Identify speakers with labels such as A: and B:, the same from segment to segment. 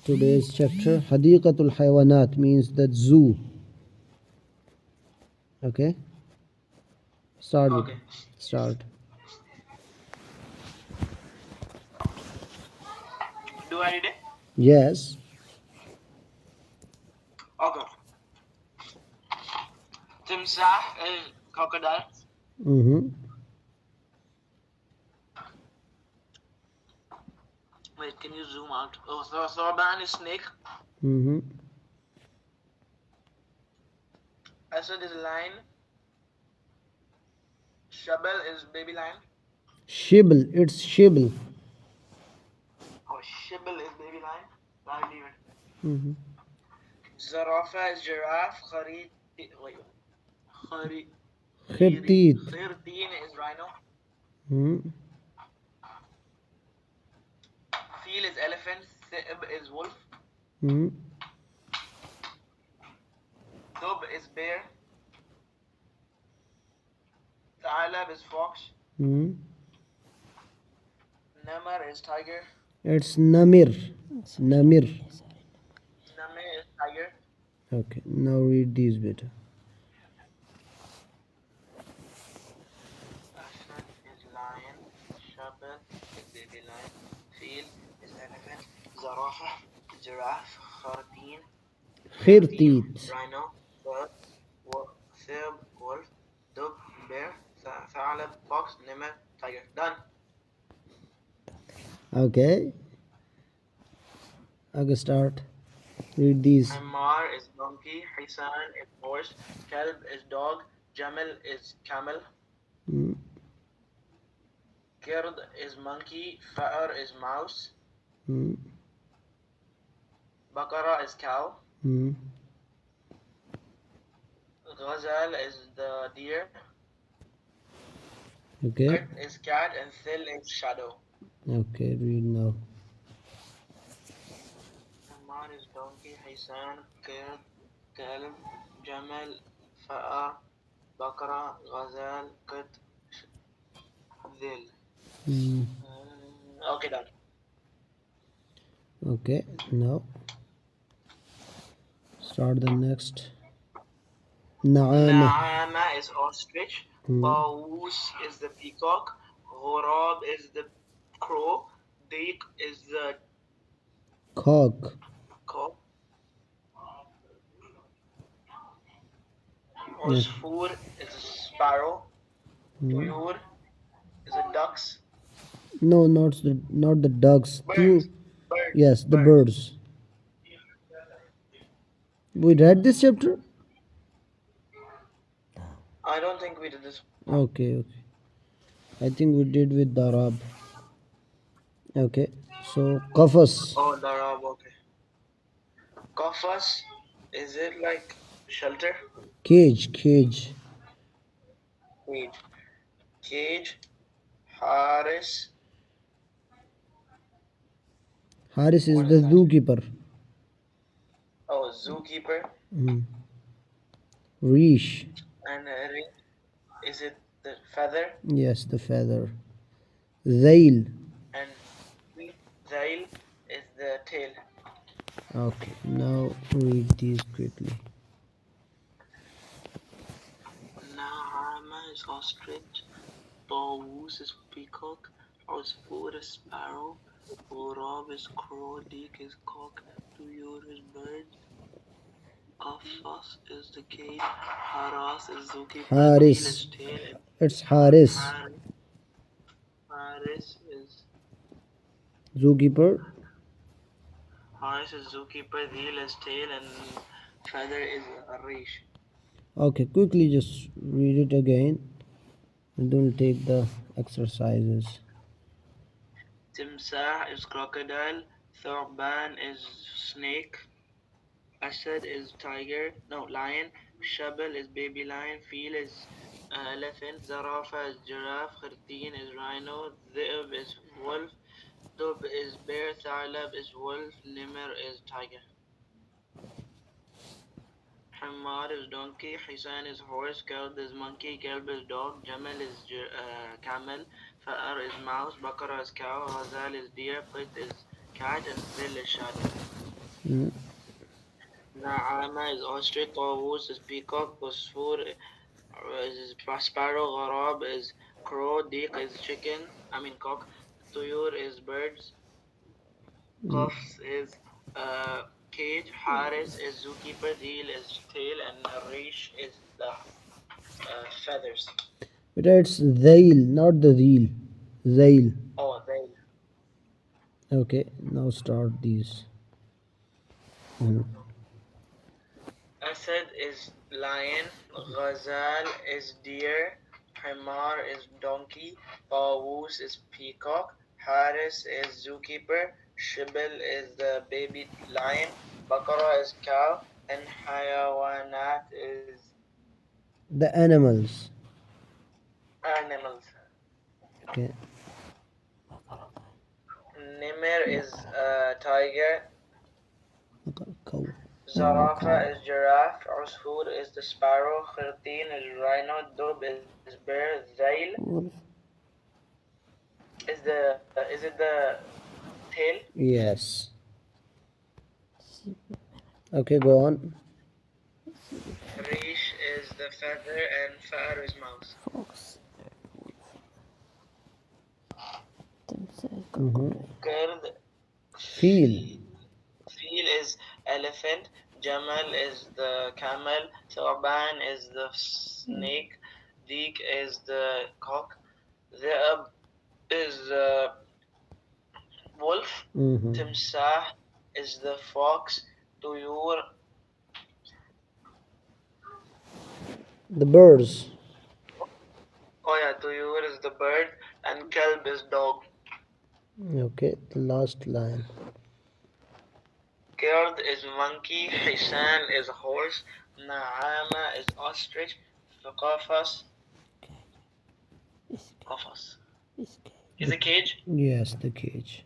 A: today's chapter. Hadiqatul Haywanat means the zoo. Okay, start.
B: Okay.
A: Start.
B: Do I read it?
A: Yes.
B: Okay. Timsah is crocodile.
A: Mm-hmm.
B: Wait, can you zoom out? Oh, Thorban is snake.
A: Mm-hmm.
B: Asad is lion. Shabel is baby lion.
A: Shibble. It's shibble.
B: Oh, Shibel is baby lion. I leave it.
A: Mm-hmm.
B: Zarafa is giraffe.
A: Khirtit.
B: Khirteen is rhino.
A: Mm-hmm.
B: Feel is elephant. Sib is wolf.
A: Mm-hmm.
B: Dub is bear. Thalab is fox.
A: Mm-hmm.
B: Namar is tiger.
A: It's Namir. It's Namir.
B: Namir is tiger.
A: Okay, now read these better.
B: Asad is lion. Shabel is baby lion. Feel is elephant. Zarafa, giraffe.
A: Khirtit.
B: Rhino. Sib, wolf. Dub, bear. Thalab, fox. Namir, tiger. Done.
A: Okay. Okay, start. Read these.
B: Ammar is donkey. Hisan is horse. Kalb is dog. Jamal is camel.
A: Mm-hmm.
B: Kird is monkey. Fa'ar is mouse.
A: Mm-hmm.
B: Bakara is cow.
A: Mm-hmm.
B: Ghazal is the deer.
A: Okay.
B: Kut is cat and Thil is shadow.
A: Okay, read now.
B: Ammar is donkey. Hisan, Kird, Kalb, Jamal, Fa'ar, Bakara, Ghazal, Kut, Dhil.
A: Mm.
B: Okay, done.
A: Okay, now start the next. Na'ama.
B: Na'ama is ostrich. Taus is the peacock. Ghurab is the crow. Deek is the
A: Cock.
B: cock. Usfur is a sparrow. Tuyur is a ducks.
A: No, not the ducks.
B: Birds.
A: Yes, the birds. We read this chapter?
B: I don't think we did this.
A: Okay. I think we did with Darab. Okay, so Qafas.
B: Oh, Darab, okay. Qafas, is it like shelter?
A: Cage.
B: Cage. Haris.
A: Haris is
B: What
A: the
B: is that?
A: zookeeper.
B: Oh, zookeeper.
A: Rish.
B: And is it the feather?
A: Yes, the feather. Zail.
B: And Zail is the tail.
A: Okay, now read these quickly.
B: Na'ama is ostrich. Taus is peacock. Usfur is sparrow. Ghurab is crow. Deek is cock. Tuyur is bird. Qafas is the cage. Haras is zookeeper.
A: Haris.
B: Dhil is tail.
A: It's Haris.
B: Haris is
A: Zookeeper.
B: Haris is zookeeper. Dhil is tail and feather is Arish.
A: Okay, quickly just read it again. And don't take the exercises.
B: Timsah is crocodile. Thorban is snake. Asad is tiger. No, lion. Shabel is baby lion. Feel is elephant. Zarafa is giraffe. Khirteen is rhino. Dhib is wolf. Dub is bear. Thalab is wolf. Lemur is tiger. Hammar is donkey. Hisan is horse. Kalb is monkey. Kalb is dog. Jamal is camel. Fa'ar is mouse. Bakara is cow. Ghazal is deer. Qit is cat, and dhil is shadow.
A: Mm.
B: Na'ama is ostrich, tawus is peacock, usfur is sparrow, gharab is crow, deek is chicken, cock, tuyur is birds, qafs is cage, haris is zookeeper, dheel is tail, and rish is the feathers.
A: But it's zail, not the zeal. Zail.
B: Oh, they.
A: Okay, now start these. Mm.
B: Asad is lion, ghazal is deer, himar is donkey, tawus is peacock, haris is zookeeper, shibel is the baby lion, bakara is cow, and hayawanat is
A: The animals.
B: animals.
A: Okay.
B: Nimir is tiger,
A: Cow.
B: zarafa is giraffe, usfur is the sparrow, khirtin is rhino, dub is bear, zail
A: Wolf.
B: is it the tail?
A: Yes. Okay, go on.
B: Rish is the feather and far is mouse.
A: Mm-hmm.
B: Kurd
A: Feel.
B: Feel is elephant. Jamal is the camel. Thorban is the snake. Deek is the cock. Zeab is the wolf.
A: Mm-hmm.
B: Timsah is the fox. Tuyur,
A: The birds.
B: Tuyur is the bird. And Kelb is dog.
A: Okay, the last line.
B: Kurd is monkey. Hisan is horse. Naama is ostrich. Qafas is a cage.
A: Yes, the cage.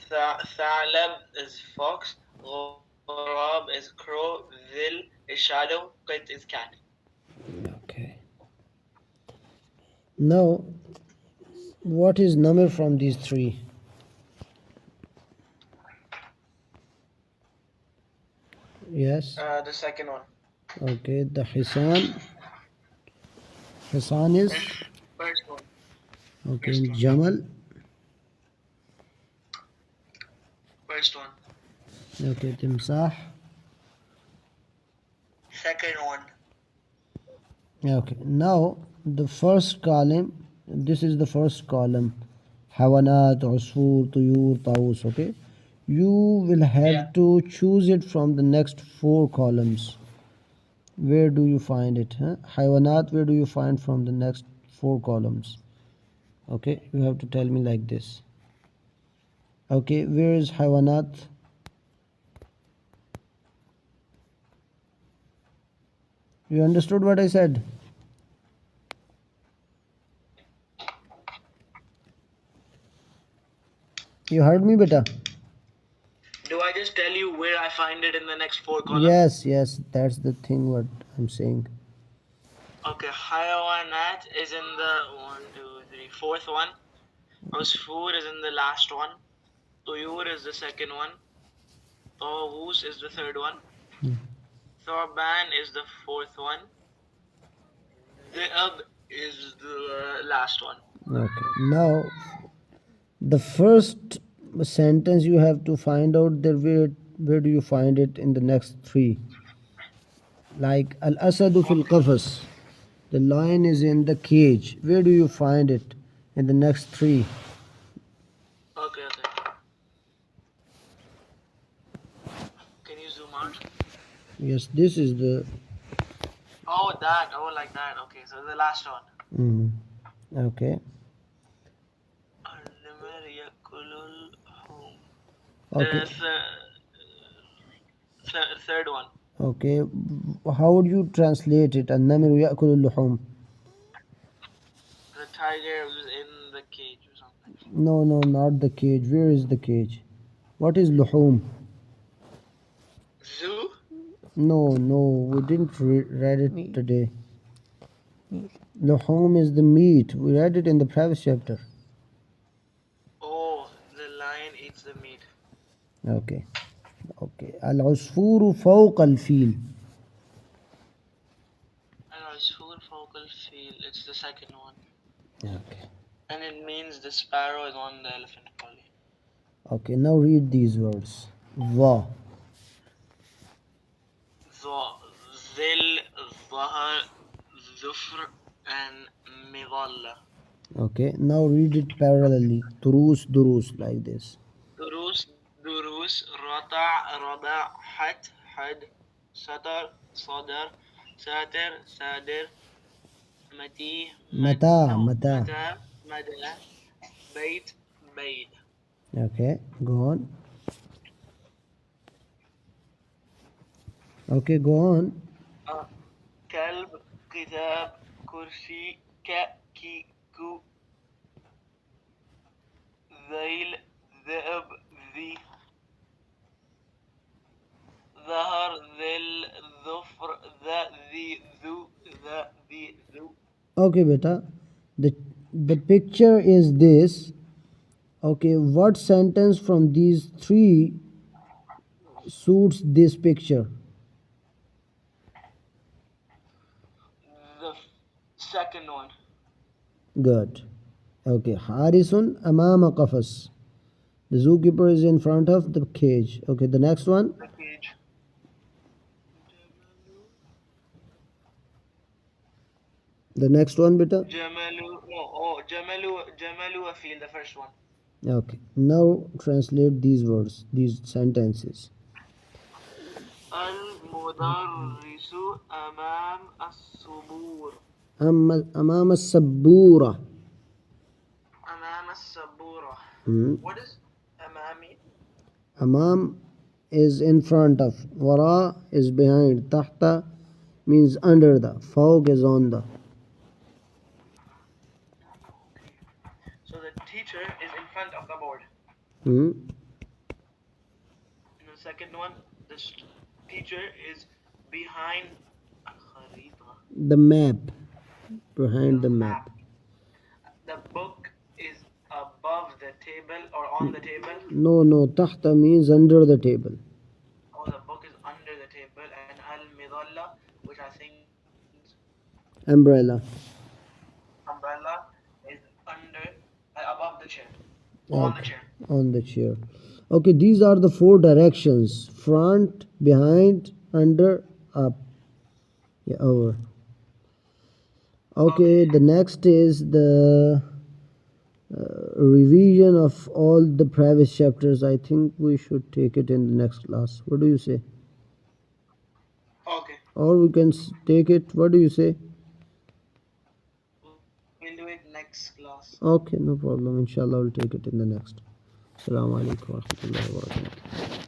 B: Thalab is fox. Ghurab is crow. Dhil is shadow. Qit is cat.
A: Okay. Now, what is number from these three? Yes.
B: The second one.
A: Okay, the Hisan. Hisan is
B: First one.
A: okay.
B: First one.
A: Jamal.
B: First one.
A: Okay, Timsah.
B: Second one.
A: Okay. Now the first column. This is the first column. Hawanat, Usfur, Tuyur, Taus. Okay. You will have to choose it from the next four columns. Where do you find it? Hayawanat, where do you find from the next four columns? Okay, you have to tell me like this. Okay, where is Hayawanat? You understood what I said? You heard me, beta?
B: Do I just tell you where I find it in the next four columns?
A: Yes, that's the thing what I'm saying.
B: Okay, Hayawanat is in the 4th one. Usfur is in the last one. Tuyur is the second one. Tawus is the third one. Thorban is the fourth one. Zeab is the last one.
A: Okay, now the first sentence you have to find out that where do you find it in the next three. Like Al-Asadu fil qafas. The lion is in the cage. Where do you find it in the next three?
B: Okay. Can you zoom out?
A: Yes, this is the.
B: Oh, that. Oh, like that. Okay, so the last one.
A: Okay. Okay.
B: The third one.
A: Okay. How would you translate it? النمر يأكل اللحوم.
B: The tiger was in the cage or something.
A: No, not the cage. Where is the cage? What is luhum?
B: Zoo?
A: No, we didn't read it today. Luhum is the meat. We read it in the previous chapter.
B: Oh, the lion
A: Okay. Okay. العصفور فوق الفيل.
B: العصفور فوق الفيل. It's the second one.
A: Okay.
B: And it means the sparrow is on the elephant body.
A: Okay. Now read these words. Va.
B: Zil, Zahar, Zufr, and Mighala.
A: Okay. Now read it parallelly. Durus, durus, like this.
B: Durus, Durus, Rata, Rada, Hat, Had, Satar, Sadar, Satir, Sadir, Mati,
A: Mata,
B: no,
A: mata.
B: Mata, Mada, Bait, Baid.
A: Okay. Go on. Okay. Go on.
B: Kalb, Kitab, Kursi, Ka, Ki, Ku, Zail, Zaib, Zi, Zahar, Zil, Zufr, Za, Zi, Zu, Za, Zi, Zu.
A: Okay, beta. The picture is this. Okay. What sentence from these three suits this picture?
B: The second one.
A: Good. Okay. Harisun amama qafas. The zookeeper is in front of the cage. Okay. The next one.
B: The cage.
A: The next one, beta.
B: Jamalu, no, oh, Jamalu Afil, the first one.
A: Okay. Now translate these words, these sentences.
B: Al-Mudarrisu Amam As-Subur.
A: أمام السبورة.
B: Amam As-Sabura. What does Amam mean?
A: أمام is in front of. Wara is behind. Tahta means under the. Fawq is on the.
B: So the teacher is in front of the board.
A: Hmm?
B: In the second one, the teacher is behind
A: The map. Behind the map.
B: The book is above the table or on the table.
A: No. Tahta means under the table.
B: Oh, the book is under the table. And al-midalla, which I think
A: Umbrella.
B: umbrella, is under, above the chair. On the chair.
A: On the chair. Okay, these are the four directions: front, behind, under, up. Yeah, over. Okay, the next is the revision of all the previous chapters. I think we should take it in the next class. What do you say?
B: Okay.
A: Or we can take it. What do you say?
B: We'll do it next class.
A: Okay, no problem. Inshallah, we'll take it in the next. Assalamu alaikum wa rahmatullahi wa barakatuh.